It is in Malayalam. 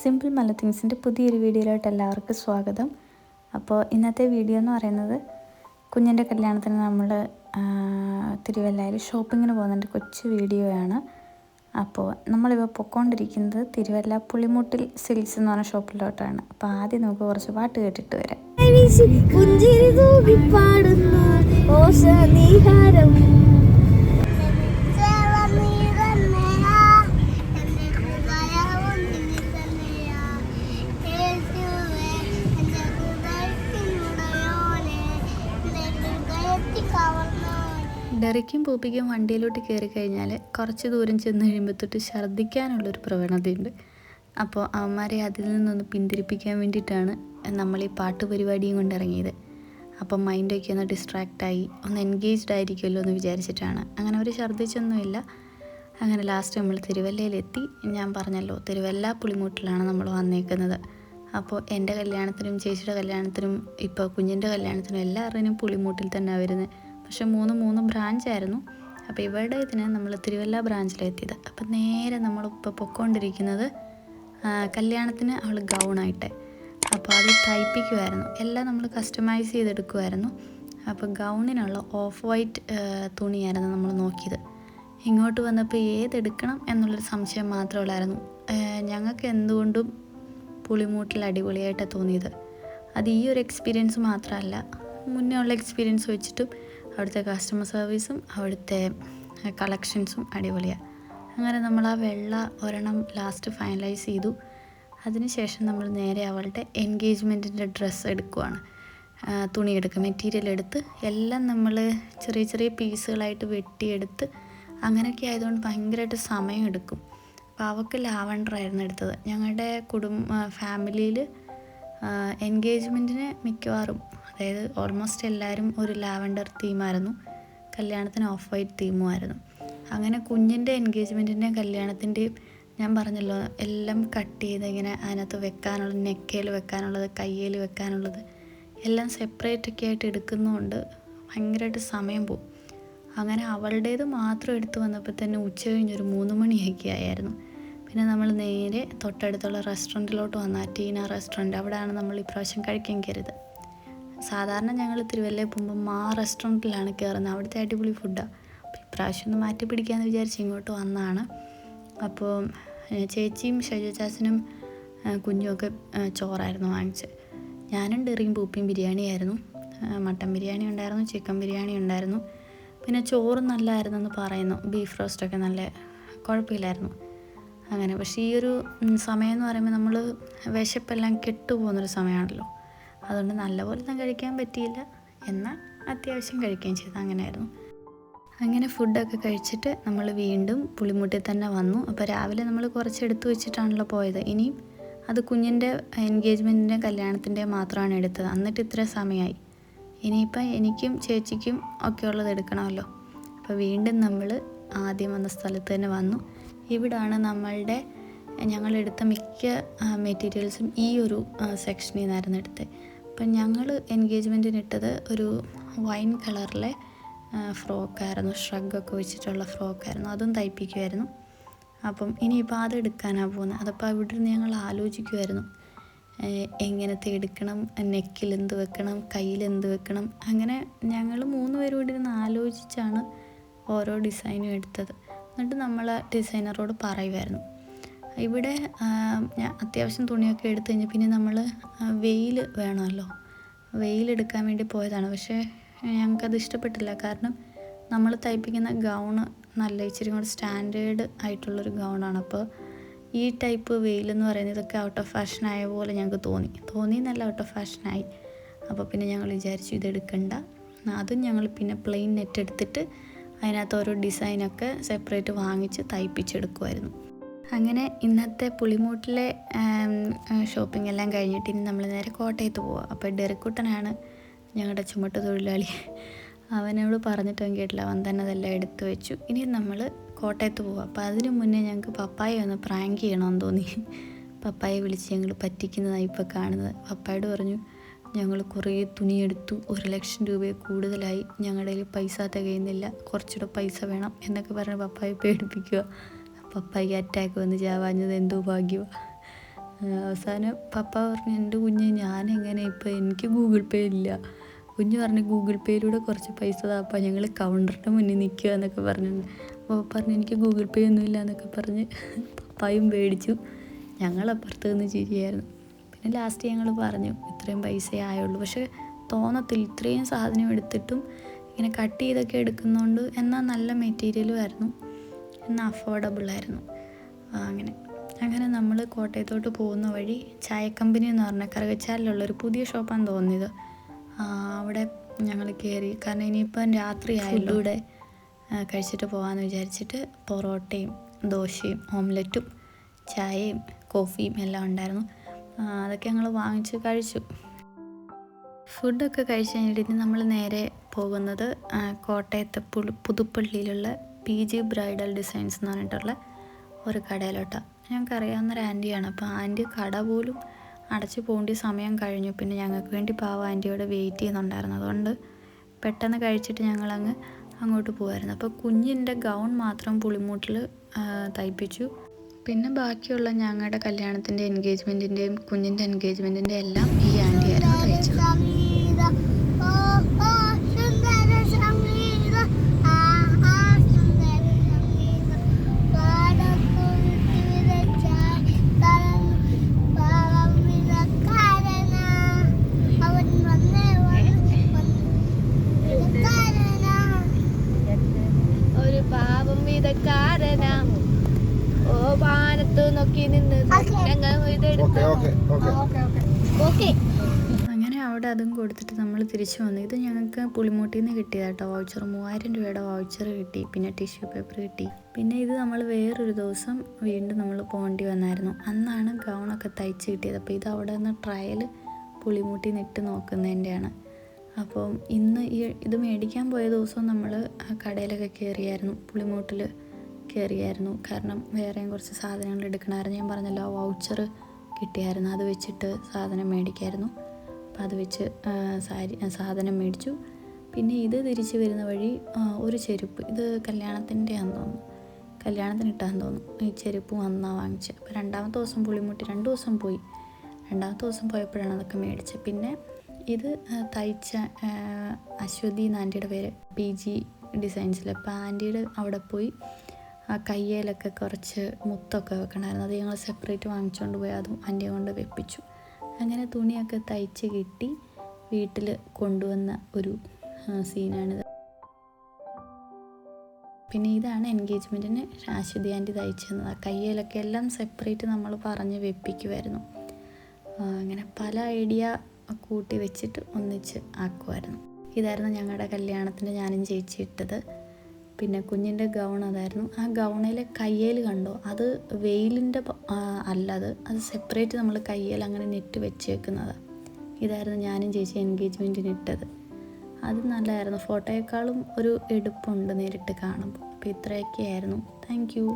സിമ്പിൾ മലത്തിങ്സിൻ്റെ പുതിയൊരു വീഡിയോയിലോട്ട് എല്ലാവർക്കും സ്വാഗതം. അപ്പോൾ ഇന്നത്തെ വീഡിയോ എന്ന് പറയുന്നത് കുഞ്ഞിൻ്റെ കല്യാണത്തിന് നമ്മൾ തിരുവല്ലയിൽ ഷോപ്പിങ്ങിന് പോകുന്നതിൻ്റെ കൊച്ചു വീഡിയോയാണ്. അപ്പോൾ നമ്മളിപ്പോൾ പൊയ്ക്കൊണ്ടിരിക്കുന്നത് തിരുവല്ല പുളിമൂട്ടിൽ സിൽക്സ് എന്ന് പറഞ്ഞ ഷോപ്പിലോട്ടാണ്. അപ്പോൾ ആദ്യം നമുക്ക് കുറച്ച് പാട്ട് കേട്ടിട്ട് വരാം. ഡെറിക്കും പൂപ്പിക്കും വണ്ടിയിലോട്ട് കയറി കഴിഞ്ഞാൽ കുറച്ച് ദൂരം ചെന്ന് കഴിയുമ്പോൾ തൊട്ട് ഛർദ്ദിക്കാനുള്ളൊരു പ്രവണതയുണ്ട്. അപ്പോൾ അവന്മാരെ അതിൽ നിന്നൊന്ന് പിന്തിരിപ്പിക്കാൻ വേണ്ടിയിട്ടാണ് നമ്മൾ ഈ പാട്ട് പരിപാടിയും കൊണ്ടിറങ്ങിയത്. അപ്പം മൈൻഡൊക്കെ ഒന്ന് ഡിസ്ട്രാക്റ്റായി ഒന്ന് എൻഗേജ്ഡ് ആയിരിക്കുമല്ലോ എന്ന് വിചാരിച്ചിട്ടാണ്. അങ്ങനെ അവർ ഛർദ്ദിച്ചൊന്നുമില്ല. അങ്ങനെ ലാസ്റ്റ് നമ്മൾ തിരുവല്ലയിലെത്തി. ഞാൻ പറഞ്ഞല്ലോ, തിരുവല്ല പുളിമൂട്ടിലാണ് നമ്മൾ വന്നേക്കുന്നത്. അപ്പോൾ എൻ്റെ കല്യാണത്തിനും ചേച്ചിയുടെ കല്യാണത്തിനും ഇപ്പോൾ കുഞ്ഞിൻ്റെ കല്യാണത്തിനും എല്ലാവരുടെയും പുളിമൂട്ടിൽ തന്നെ വരുന്നത്. പക്ഷെ മൂന്ന് ബ്രാഞ്ചായിരുന്നു. അപ്പോൾ ഇവരുടെ ഇതിന് നമ്മൾ തിരുവല്ല ബ്രാഞ്ചിലെത്തിയത്. അപ്പം നേരെ നമ്മളിപ്പോൾ പൊയ്ക്കൊണ്ടിരിക്കുന്നത് കല്യാണത്തിന് അവൾ ഗൗണായിട്ട്. അപ്പോൾ അത് തയ്പ്പിക്കുമായിരുന്നു. എല്ലാം നമ്മൾ കസ്റ്റമൈസ് ചെയ്തെടുക്കുമായിരുന്നു. അപ്പോൾ ഗൗണിനുള്ള ഓഫ് വൈറ്റ് തുണിയായിരുന്നു നമ്മൾ നോക്കിയത്. ഇങ്ങോട്ട് വന്നപ്പോൾ ഏതെടുക്കണം എന്നുള്ളൊരു സംശയം മാത്രമുള്ളായിരുന്നു. ഞങ്ങൾക്ക് എന്തുകൊണ്ടും പുളിമൂട്ടിൽ അടിപൊളിയായിട്ടാണ് തോന്നിയത്. അത് ഈ ഒരു എക്സ്പീരിയൻസ് മാത്രമല്ല, മുന്നേ ഉള്ള എക്സ്പീരിയൻസ് വെച്ചിട്ടും അവിടുത്തെ കസ്റ്റമർ സർവീസും അവിടുത്തെ കളക്ഷൻസും അടിപൊളിയാണ്. അങ്ങനെ നമ്മൾ ആ വെള്ള ഒരെണ്ണം ലാസ്റ്റ് ഫൈനലൈസ് ചെയ്തു. അതിനുശേഷം നമ്മൾ നേരെ അവളുടെ എൻഗേജ്മെൻറ്റിൻ്റെ ഡ്രസ്സ് എടുക്കുവാണ്. തുണിയെടുക്കുക, മെറ്റീരിയൽ എടുത്ത് എല്ലാം നമ്മൾ ചെറിയ ചെറിയ പീസുകളായിട്ട് വെട്ടിയെടുത്ത് അങ്ങനെയൊക്കെ ആയതുകൊണ്ട് ഭയങ്കരമായിട്ട് സമയം എടുക്കും. അപ്പോൾ അവൾക്ക് ലാവണ്ടറായിരുന്നു എടുത്തത്. ഞങ്ങളുടെ ഫാമിലിയിൽ എൻഗേജ്മെൻറ്റിന് മിക്കവാറും, അതായത് ഓൾമോസ്റ്റ് എല്ലാവരും ഒരു ലാവണ്ടർ തീമായിരുന്നു. കല്യാണത്തിന് ഓഫ് വൈറ്റ് തീമുമായിരുന്നു. അങ്ങനെ കുഞ്ഞിൻ്റെ എൻഗേജ്മെൻറ്റിൻ്റെയും കല്യാണത്തിൻ്റെയും ഞാൻ പറഞ്ഞല്ലോ എല്ലാം കട്ട് ചെയ്ത് ഇങ്ങനെ അതിനകത്ത് വെക്കാനുള്ളത്, നെക്കയിൽ വെക്കാനുള്ളത്, കയ്യിൽ വെക്കാനുള്ളത് എല്ലാം സെപ്പറേറ്റൊക്കെ ആയിട്ട് എടുക്കുന്നതുകൊണ്ട് ഭയങ്കരമായിട്ട് സമയം പോകും. അങ്ങനെ അവളുടേത് മാത്രം എടുത്തു വന്നപ്പോൾ തന്നെ ഉച്ച കഴിഞ്ഞൊരു 3 മണിയൊക്കെ ആയിരുന്നു. പിന്നെ നമ്മൾ നേരെ തൊട്ടടുത്തുള്ള റെസ്റ്റോറൻറ്റിലോട്ട് വന്നാൽ ടീന റെസ്റ്റോറൻറ്റ്, അവിടെയാണ് നമ്മൾ ഇപ്രാവശ്യം കഴിക്കാൻ കയറിയത്. സാധാരണ ഞങ്ങൾ തിരുവല്ലയിൽ പോകുമ്പോൾ റെസ്റ്റോറൻറ്റിലാണ് കയറുന്നത്. അവിടുത്തെ അടിപൊളി ഫുഡാണ്. അപ്പോൾ ഇപ്രാവശ്യം ഒന്ന് മാറ്റി പിടിക്കാമെന്ന് വിചാരിച്ച് ഇങ്ങോട്ട് വന്നതാണ്. അപ്പോൾ ചേച്ചിയും ഷൈജ ചാച്ചനും കുഞ്ഞുമൊക്കെ ചോറായിരുന്നു വാങ്ങിച്ചത്. ഞാനും ഡെറിയും പൂപ്പിയും ബിരിയാണിയായിരുന്നു. മട്ടൻ ബിരിയാണി ഉണ്ടായിരുന്നു, ചിക്കൻ ബിരിയാണി ഉണ്ടായിരുന്നു. പിന്നെ ചോറ് നല്ലതായിരുന്നെന്ന് പറയുന്നു. ബീഫ് റോസ്റ്റൊക്കെ നല്ല കുഴപ്പമില്ലായിരുന്നു. അങ്ങനെ പക്ഷേ ഈ ഒരു സമയം എന്ന് പറയുമ്പോൾ നമ്മൾ വിശപ്പെല്ലാം കെട്ടുപോകുന്നൊരു സമയമാണല്ലോ. അതുകൊണ്ട് നല്ലപോലെ ഒന്നും കഴിക്കാൻ പറ്റിയില്ല, എന്നാൽ അത്യാവശ്യം കഴിക്കുകയും ചെയ്തു. അങ്ങനെയായിരുന്നു. അങ്ങനെ ഫുഡൊക്കെ കഴിച്ചിട്ട് നമ്മൾ വീണ്ടും പുളിമൂട്ടിൽ തന്നെ വന്നു. അപ്പോൾ രാവിലെ നമ്മൾ കുറച്ച് എടുത്തു വെച്ചിട്ടാണല്ലോ പോയത്. ഇനിയും അത് കുഞ്ഞിൻ്റെ എൻഗേജ്മെൻറ്റിൻ്റെ കല്യാണത്തിൻ്റെ മാത്രമാണ് എടുത്തത്. എന്നിട്ട് ഇത്ര സമയമായി. ഇനിയിപ്പോൾ എനിക്കും ചേച്ചിക്കും ഒക്കെ ഉള്ളത് എടുക്കണമല്ലോ. അപ്പോൾ വീണ്ടും നമ്മൾ ആദ്യം വന്ന സ്ഥലത്ത് തന്നെ വന്നു. ഇവിടാണ് ഞങ്ങളെടുത്ത മിക്ക മെറ്റീരിയൽസും ഈ ഒരു സെക്ഷനിൽ നിന്നായിരുന്നു എടുത്തത്. അപ്പം ഞങ്ങൾ എൻഗേജ്മെൻറ്റിന് ഇട്ടത് ഒരു വൈൻ കളറിലെ ഫ്രോക്കായിരുന്നു, ഷ്രഗൊക്കെ വെച്ചിട്ടുള്ള ഫ്രോക്കായിരുന്നു. അതും തയ്പ്പിക്കുമായിരുന്നു. അപ്പം ഇനിയിപ്പോൾ അതെടുക്കാനാണ് പോകുന്നത്. അതപ്പോൾ ഇവിടെ നിന്ന് ഞങ്ങൾ ആലോചിക്കുമായിരുന്നു എങ്ങനത്തെ എടുക്കണം, നെക്കിൽ എന്ത് വെക്കണം, കയ്യിൽ എന്ത് വെക്കണം. അങ്ങനെ ഞങ്ങൾ 3 പേരും കൂടി ഇരുന്ന് ആലോചിച്ചാണ് ഓരോ ഡിസൈനും എടുത്തത്. എന്നിട്ട് നമ്മൾ ഡിസൈനറോട് പറയുമായിരുന്നു. ഇവിടെ ഞാൻ അത്യാവശ്യം തുണിയൊക്കെ എടുത്തു കഴിഞ്ഞ് പിന്നെ നമ്മൾ വെയിൽ വേണമല്ലോ, വെയിലെടുക്കാൻ വേണ്ടി പോയതാണ്. പക്ഷേ ഞങ്ങൾക്കത് ഇഷ്ടപ്പെട്ടില്ല. കാരണം നമ്മൾ തയ്പ്പിക്കുന്ന ഗൗണ് നല്ല ഇച്ചിരി കൂടെ സ്റ്റാൻഡേർഡ് ആയിട്ടുള്ളൊരു ഗൗണാണ്. അപ്പോൾ ഈ ടൈപ്പ് വെയിലെന്ന് പറയുന്നത് ഇതൊക്കെ ഔട്ട് ഓഫ് ഫാഷൻ ആയ പോലെ ഞങ്ങൾക്ക് തോന്നിയെന്നല്ല, ഔട്ട് ഓഫ് ഫാഷനായി. അപ്പോൾ പിന്നെ ഞങ്ങൾ വിചാരിച്ചു ഇതെടുക്കണ്ട. അതും ഞങ്ങൾ പിന്നെ പ്ലെയിൻ നെറ്റ് എടുത്തിട്ട് അതിനകത്ത് ഓരോ ഡിസൈനൊക്കെ സെപ്പറേറ്റ് വാങ്ങിച്ച് തയ്പ്പിച്ചെടുക്കുമായിരുന്നു. അങ്ങനെ ഇന്നത്തെ പുളിമൂട്ടിലെ ഷോപ്പിംഗ് എല്ലാം കഴിഞ്ഞിട്ട് ഇനി നമ്മൾ നേരെ കോട്ടയത്ത് പോവുക. അപ്പോൾ ഡെറിക്കുട്ടനാണ് ഞങ്ങളുടെ ചുമട്ട് തൊഴിലാളി. അവനോട് പറഞ്ഞിട്ടും കേട്ടില്ല, അവൻ തന്നെ അതെല്ലാം എടുത്തു വെച്ചു. ഇനി നമ്മൾ കോട്ടയത്ത് പോവുക. അപ്പോൾ അതിന് മുന്നേ ഞങ്ങൾക്ക് പപ്പായെ ഒന്ന് പ്രാങ്ക് ചെയ്യണമെന്ന് തോന്നി. പപ്പായെ വിളിച്ച് ഞങ്ങൾ പറ്റിക്കുന്നതാണ് ഇപ്പോൾ കാണുന്നത്. പപ്പായോട് പറഞ്ഞു, ഞങ്ങൾ കുറേ തുണിയെടുത്തു, 1 ലക്ഷം രൂപയെ കൂടുതലായി, ഞങ്ങളുടെ കയ്യിൽ പൈസ തികയുന്നില്ല, കുറച്ചുകൂടെ പൈസ വേണം എന്നൊക്കെ പറഞ്ഞ് പപ്പായെ പേടിപ്പിക്കുക. പപ്പായ്ക്ക് അറ്റാക്ക് വന്ന് ചാവാഞ്ഞത് എന്തോ ഭാഗ്യമാണ്. അവസാനം പപ്പ പറഞ്ഞു, എൻ്റെ കുഞ്ഞ് ഞാനെങ്ങനെ ഇപ്പം, എനിക്ക് ഗൂഗിൾ പേ ഇല്ല. കുഞ്ഞ് പറഞ്ഞു ഗൂഗിൾ പേയിലൂടെ കുറച്ച് പൈസ താപ്പാ, ഞങ്ങൾ കൗണ്ടറിൻ്റെ മുന്നിൽ നിൽക്കുക എന്നൊക്കെ പറഞ്ഞിട്ടുണ്ട്. അപ്പോൾ പറഞ്ഞു എനിക്ക് ഗൂഗിൾ പേ ഒന്നുമില്ല എന്നൊക്കെ പറഞ്ഞ് പപ്പായും പേടിച്ചു. ഞങ്ങളപ്പുറത്ത് നിന്ന് ചിരിയായിരുന്നു. പിന്നെ ലാസ്റ്റ് ഞങ്ങൾ പറഞ്ഞു ഇത്രയും പൈസയേ ആയുള്ളൂ. പക്ഷേ തോന്നത്തില്ല, ഇത്രയും സാധനം എടുത്തിട്ടും ഇങ്ങനെ കട്ട് ചെയ്തൊക്കെ എടുക്കുന്നതുകൊണ്ട്. എന്നാൽ നല്ല മെറ്റീരിയലും ആയിരുന്നു, എന്നാൽ അഫോർഡബിളായിരുന്നു. അങ്ങനെ നമ്മൾ കോട്ടയത്തോട്ട് പോകുന്ന വഴി ചായക്കമ്പനി എന്ന് പറഞ്ഞാൽ കറുകച്ചാലിലുള്ളൊരു പുതിയ ഷോപ്പാണ് തോന്നിയത്. അവിടെ ഞങ്ങൾ കയറി. കാരണം ഇനിയിപ്പം രാത്രി ആയല്ലോ, ഇവിടെ കഴിച്ചിട്ട് പോകാമെന്ന് വിചാരിച്ചിട്ട് പൊറോട്ടയും ദോശയും ഓംലെറ്റും ചായയും കോഫിയും എല്ലാം ഉണ്ടായിരുന്നു. അതൊക്കെ ഞങ്ങൾ വാങ്ങിച്ച് കഴിച്ചു. ഫുഡൊക്കെ കഴിച്ച് കഴിഞ്ഞിട്ട് നമ്മൾ നേരെ പോകുന്നത് കോട്ടയത്തെ പുതുപ്പള്ളിയിലുള്ള PG ബ്രൈഡൽ ഡിസൈൻസ് എന്ന് പറഞ്ഞിട്ടുള്ള ഒരു കടയിലോട്ടാണ്. ഞങ്ങൾക്കറിയാവുന്നൊരു ആൻറ്റിയാണ്. അപ്പോൾ ആൻറ്റി കട പോലും അടച്ചു പോകേണ്ട സമയം കഴിഞ്ഞു. പിന്നെ ഞങ്ങൾക്ക് വേണ്ടി പാവം ആൻറ്റിയോടെ വെയിറ്റ് ചെയ്യുന്നുണ്ടായിരുന്നു. അതുകൊണ്ട് പെട്ടെന്ന് കഴിച്ചിട്ട് ഞങ്ങളങ്ങ് അങ്ങോട്ട് പോകുമായിരുന്നു. അപ്പോൾ കുഞ്ഞിൻ്റെ ഗൗൺ മാത്രം പുളിമൂട്ടിൽ തയ്പ്പിച്ചു. പിന്നെ ബാക്കിയുള്ള ഞങ്ങളുടെ കല്യാണത്തിൻ്റെ എൻഗേജ്മെൻറ്റിൻ്റെയും കുഞ്ഞിൻ്റെ എൻഗേജ്മെൻറ്റിൻ്റെ എല്ലാം ഈ ആൻറ്റിയായിരുന്നു തയ്ച്ചത്. അങ്ങനെ അവിടെ അതും കൊടുത്തിട്ട് നമ്മൾ തിരിച്ചു വന്നു. ഇത് ഞങ്ങൾക്ക് പുളിമൂട്ടിൽ നിന്ന് കിട്ടിയതാട്ടോ വൗച്ചർ. 3000 രൂപയുടെ വൗച്ചർ കിട്ടി. പിന്നെ ടിഷ്യൂ പേപ്പർ കിട്ടി. പിന്നെ ഇത് നമ്മൾ വേറൊരു ദിവസം വീണ്ടും നമ്മൾ പോകേണ്ടി വന്നായിരുന്നു. അന്നാണ് ഗൗണൊക്കെ തയ്ച്ച് കിട്ടിയത്. അപ്പോൾ ഇത് അവിടെ നിന്ന് ട്രയൽ പുളിമൂട്ടിൽ നിന്ന് ഇട്ട് നോക്കുന്നതിൻ്റെയാണ്. അപ്പം ഇന്ന് ഇത് മേടിക്കാൻ പോയ ദിവസം നമ്മൾ കടയിലൊക്കെ കയറിയായിരുന്നു, പുളിമൂട്ടിൽ കയറിയായിരുന്നു. കാരണം വേറെയും കുറച്ച് സാധനങ്ങൾ എടുക്കണമായിരുന്നു. ഞാൻ പറഞ്ഞല്ലോ വൗച്ചർ കിട്ടിയായിരുന്നു, അത് വെച്ചിട്ട് സാധനം മേടിക്കായിരുന്നു. അപ്പോൾ അത് വെച്ച് സാധനം മേടിച്ചു. പിന്നെ ഇത് തിരിച്ച് വരുന്ന വഴി ഒരു ചെരുപ്പ്, ഇത് കല്യാണത്തിൻ്റെയാണെന്ന് തോന്നുന്നു, കല്യാണത്തിന് ഇട്ടാന്ന് തോന്നുന്നു. ഈ ചെരുപ്പ് വന്നാൽ വാങ്ങിച്ചത്. അപ്പോൾ രണ്ടാമത്തെ ദിവസം പുളിമുട്ടി 2 ദിവസം പോയി. രണ്ടാമത്തെ ദിവസം പോയപ്പോഴാണ് അതൊക്കെ മേടിച്ചത്. പിന്നെ ഇത് തയ്ച്ച അശ്വതി എന്ന ആൻറ്റിയുടെ പേര്, PG ഡിസൈൻസിൽ. അപ്പോൾ ആൻറ്റിയുടെ അവിടെ പോയി കയ്യിലൊക്കെ കുറച്ച് മുത്തൊക്കെ വെക്കണമായിരുന്നു. അത് ഞങ്ങൾ സെപ്പറേറ്റ് വാങ്ങിച്ചുകൊണ്ട് പോയി അതും ആൻറ്റിയെ കൊണ്ട് വെപ്പിച്ചു. അങ്ങനെ തുണിയൊക്കെ തയ്ച്ച് കിട്ടി വീട്ടിൽ കൊണ്ടുവന്ന ഒരു സീനാണിത്. പിന്നെ ഇതാണ് എൻഗേജ്മെൻറ്റിന് അശ്വതി ആൻറ്റി തയ്ച്ചു തന്നത്. കയ്യിലൊക്കെ എല്ലാം സെപ്പറേറ്റ് നമ്മൾ പറഞ്ഞ് വെപ്പിക്കുമായിരുന്നു. അങ്ങനെ പല ഐഡിയ കൂട്ടി വെച്ചിട്ട് ഒന്നിച്ച് ആക്കുമായിരുന്നു. ഇതായിരുന്നു ഞങ്ങളുടെ കല്യാണത്തിന് ഞാനും ചേച്ചി ഇട്ടത്. പിന്നെ കുഞ്ഞിൻ്റെ ഗൗൺ അതായിരുന്നു. ആ ഗൗണിലെ കയ്യേൽ കണ്ടോ, അത് വെയിലിൻ്റെ അല്ലത്, അത് സെപ്പറേറ്റ് നമ്മൾ കയ്യേൽ അങ്ങനെ നെറ്റ് വെച്ചേക്കുന്നത്. ഇതായിരുന്നു ഞാനും ചേച്ചി എൻഗേജ്മെൻറ്റിന് ഇട്ടത്. അത് നല്ലതായിരുന്നു. ഫോട്ടോയേക്കാളും ഒരു എടുപ്പുണ്ട് നേരിട്ട് കാണുമ്പോൾ. അപ്പോൾ ഇത്രയൊക്കെയായിരുന്നു. Thank you.